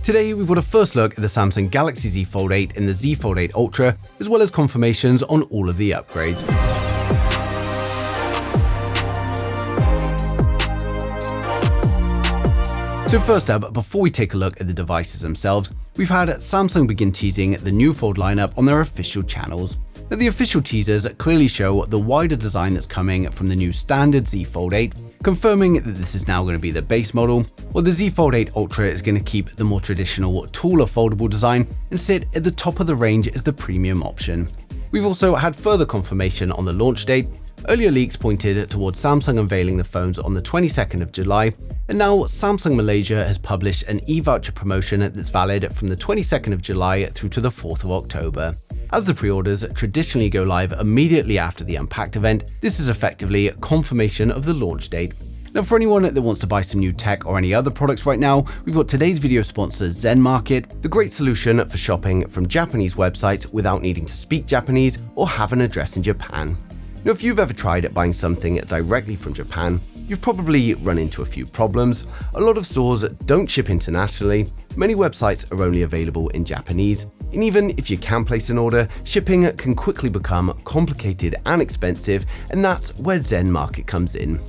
Today we've got a first look at the Samsung Galaxy Z Fold 8 and the Z Fold 8 Ultra, as well as confirmations on all of the upgrades. So first up, before we take a look at the devices themselves, we've had Samsung begin teasing the new Fold lineup on their official channels. Now, the official teasers clearly show the wider design that's coming from the new standard Z Fold 8, confirming that this is now going to be the base model, while the Z Fold 8 Ultra is going to keep the more traditional, taller foldable design and sit at the top of the range as the premium option. We've also had further confirmation on the launch date. Earlier leaks pointed towards Samsung unveiling the phones on the 22nd of July, and now Samsung Malaysia has published an e-voucher promotion that's valid from the 22nd of July through to the 4th of October. As the pre-orders traditionally go live immediately after the Unpacked event, this is effectively confirmation of the launch date. Now, for anyone that wants to buy some new tech or any other products right now, we've got today's video sponsor ZenMarket, the great solution for shopping from Japanese websites without needing to speak Japanese or have an address in Japan. Now, if you've ever tried buying something directly from Japan, you've probably run into a few problems. A lot of stores don't ship internationally, many websites are only available in Japanese, and even if you can place an order, shipping can quickly become complicated and expensive, and that's where ZenMarket comes in.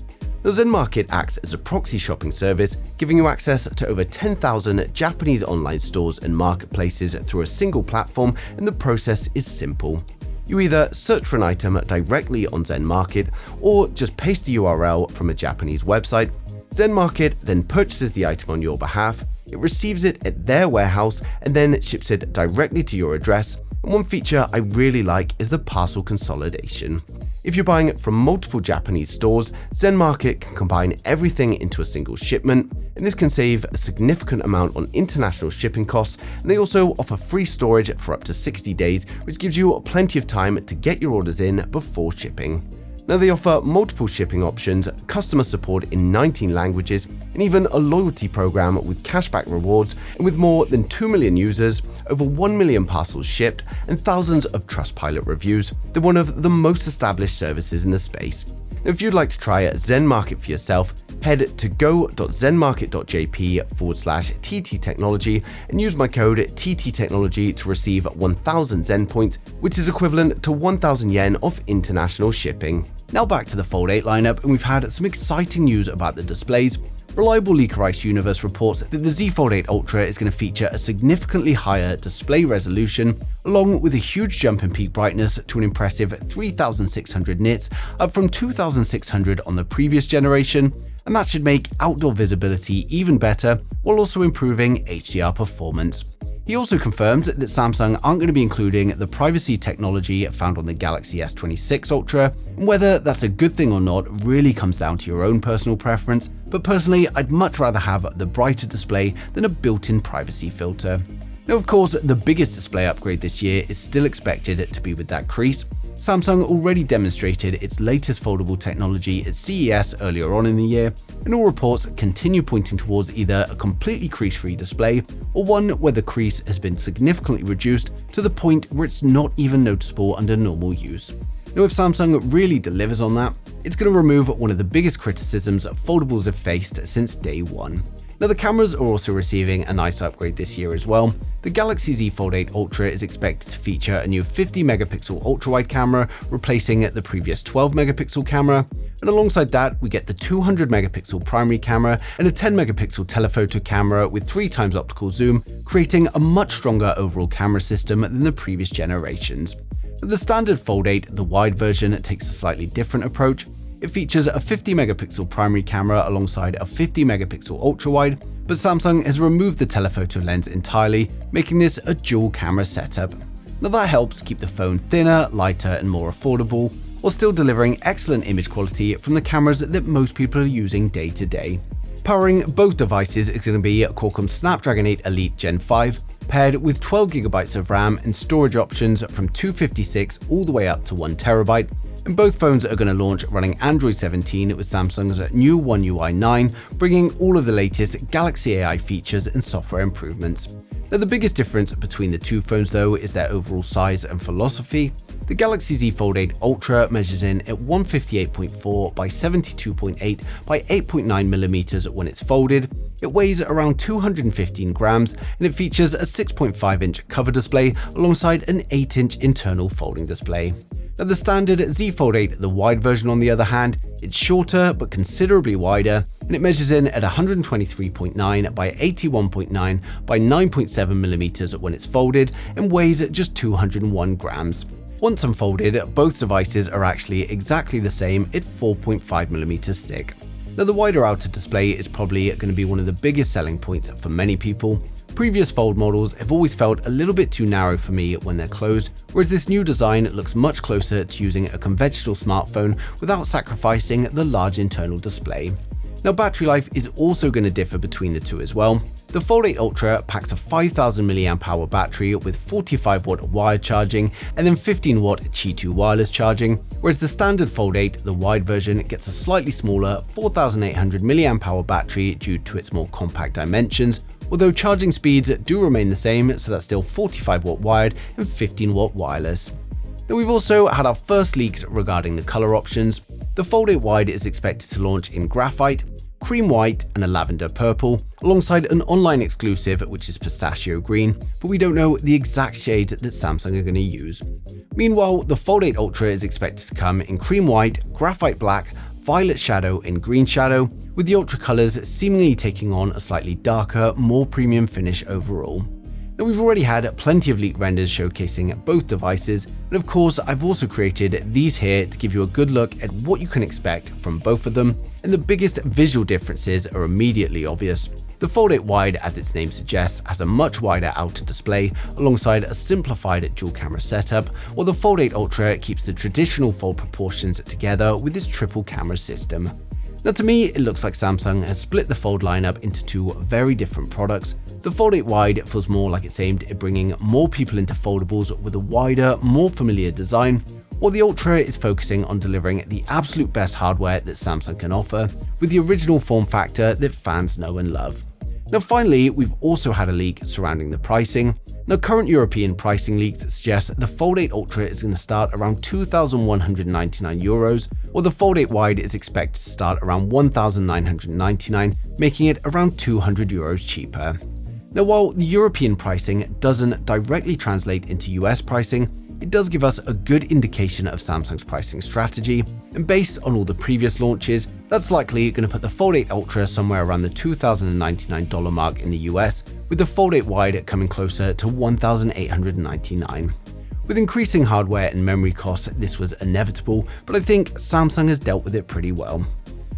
Now, ZenMarket acts as a proxy shopping service, giving you access to over 10,000 Japanese online stores and marketplaces through a single platform, and the process is simple. You either search for an item directly on ZenMarket or just paste the URL from a Japanese website. ZenMarket then purchases the item on your behalf, it receives it at their warehouse and then ships it directly to your address. And one feature I really like is the parcel consolidation. If you're buying from multiple Japanese stores, ZenMarket can combine everything into a single shipment, and this can save a significant amount on international shipping costs, and they also offer free storage for up to 60 days, which gives you plenty of time to get your orders in before shipping. Now, they offer multiple shipping options, customer support in 19 languages, and even a loyalty program with cashback rewards. And with more than 2 million users, over 1 million parcels shipped, and thousands of Trustpilot reviews, they're one of the most established services in the space. Now, if you'd like to try ZenMarket for yourself, head to go.zenmarket.jp/TT-technology and use my code TT-technology to receive 1,000 Zen points, which is equivalent to 1,000 yen off international shipping. Now back to the Fold 8 lineup, and we've had some exciting news about the displays. Reliable Leaker Ice Universe reports that the Z Fold 8 Ultra is going to feature a significantly higher display resolution, along with a huge jump in peak brightness to an impressive 3,600 nits, up from 2,600 on the previous generation, and that should make outdoor visibility even better, while also improving HDR performance. He also confirmed that Samsung aren't going to be including the privacy technology found on the Galaxy S26 Ultra, and whether that's a good thing or not really comes down to your own personal preference, but personally I'd much rather have the brighter display than a built-in privacy filter. Now, of course, the biggest display upgrade this year is still expected to be with that crease. Samsung already demonstrated its latest foldable technology at CES earlier on in the year, and all reports continue pointing towards either a completely crease-free display or one where the crease has been significantly reduced to the point where it's not even noticeable under normal use. Now, if Samsung really delivers on that, it's going to remove one of the biggest criticisms foldables have faced since day one. Now, the cameras are also receiving a nice upgrade this year as well. The Galaxy Z Fold 8 Ultra is expected to feature a new 50-megapixel ultra-wide camera, replacing the previous 12-megapixel camera. And alongside that, we get the 200-megapixel primary camera and a 10-megapixel telephoto camera with 3 times optical zoom, creating a much stronger overall camera system than the previous generations. The standard Fold 8, the wide version, takes a slightly different approach. It features a 50-megapixel primary camera alongside a 50-megapixel ultra-wide, but Samsung has removed the telephoto lens entirely, making this a dual camera setup. Now, that helps keep the phone thinner, lighter, and more affordable, while still delivering excellent image quality from the cameras that most people are using day to day. Powering both devices is going to be a Qualcomm Snapdragon 8 Elite Gen 5, paired with 12GB of RAM and storage options from 256 all the way up to 1TB. And both phones are going to launch running Android 17 with Samsung's new One UI 9, bringing all of the latest Galaxy AI features and software improvements. Now, the biggest difference between the two phones though is their overall size and philosophy. The Galaxy Z Fold 8 Ultra measures in at 158.4 by 72.8 by 8.9mm when it's folded. It weighs around 215 grams and it features a 6.5-inch cover display alongside an 8-inch internal folding display. Now the standard Z Fold 8, the wide version on the other hand, it's shorter but considerably wider, and it measures in at 123.9 by 81.9 by 9.7mm when it's folded and weighs at just 201 grams. Once unfolded, both devices are actually exactly the same at 4.5mm thick. Now the wider outer display is probably going to be one of the biggest selling points for many people. Previous fold models have always felt a little bit too narrow for me when they're closed, whereas this new design looks much closer to using a conventional smartphone without sacrificing the large internal display. Now battery life is also going to differ between the two as well. The Fold 8 Ultra packs a 5000 mAh battery with 45W wired charging and then 15W Qi 2 wireless charging, whereas the standard Fold 8, the wide version, gets a slightly smaller 4800 mAh battery due to its more compact dimensions, although charging speeds do remain the same, so that's still 45W wired and 15W wireless. Now we've also had our first leaks regarding the color options. The Fold 8 Wide is expected to launch in graphite, cream white and a lavender purple, alongside an online exclusive which is pistachio green, but we don't know the exact shade that Samsung are going to use. Meanwhile, the Fold 8 Ultra is expected to come in cream white, graphite black, violet shadow and green shadow, with the Ultra colors seemingly taking on a slightly darker, more premium finish overall. Now we've already had plenty of leak renders showcasing both devices, and of course I've also created these here to give you a good look at what you can expect from both of them, and the biggest visual differences are immediately obvious. The Fold 8 Wide, as its name suggests, has a much wider outer display alongside a simplified dual camera setup, while the Fold 8 Ultra keeps the traditional fold proportions together with its triple camera system. Now to me, it looks like Samsung has split the Fold lineup into two very different products. The Fold 8 Wide feels more like it's aimed at bringing more people into foldables with a wider, more familiar design, while the Ultra is focusing on delivering the absolute best hardware that Samsung can offer, with the original form factor that fans know and love. Now finally, we've also had a leak surrounding the pricing. Now current European pricing leaks suggest the Fold 8 Ultra is going to start around 2,199 euros, while the Fold 8 Wide is expected to start around 1,999, making it around 200 euros cheaper. Now while the European pricing doesn't directly translate into US pricing, it does give us a good indication of Samsung's pricing strategy, and based on all the previous launches, that's likely going to put the Fold 8 Ultra somewhere around the $2,099 mark in the US, with the Fold 8 Wide coming closer to $1,899. With increasing hardware and memory costs, this was inevitable, but I think Samsung has dealt with it pretty well.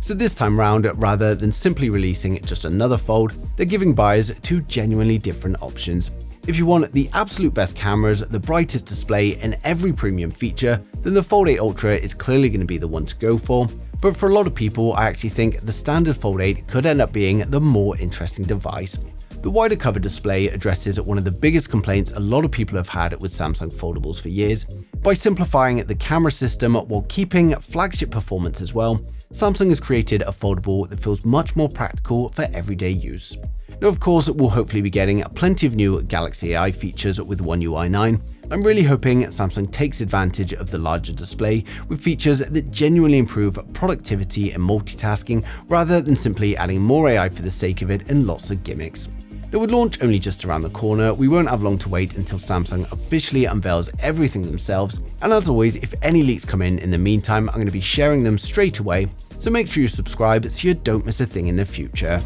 So this time round, rather than simply releasing just another fold, they're giving buyers two genuinely different options. If you want the absolute best cameras, the brightest display, and every premium feature, then the Fold 8 Ultra is clearly going to be the one to go for. But for a lot of people, I actually think the standard Fold 8 could end up being the more interesting device. The wider cover display addresses one of the biggest complaints a lot of people have had with Samsung foldables for years. By simplifying the camera system while keeping flagship performance as well, Samsung has created a foldable that feels much more practical for everyday use. Now of course, we'll hopefully be getting plenty of new Galaxy AI features with One UI 9. I'm really hoping Samsung takes advantage of the larger display with features that genuinely improve productivity and multitasking rather than simply adding more AI for the sake of it and lots of gimmicks. Now with launch only just around the corner, we won't have long to wait until Samsung officially unveils everything themselves, and as always, if any leaks come in the meantime, I'm going to be sharing them straight away, so make sure you subscribe so you don't miss a thing in the future.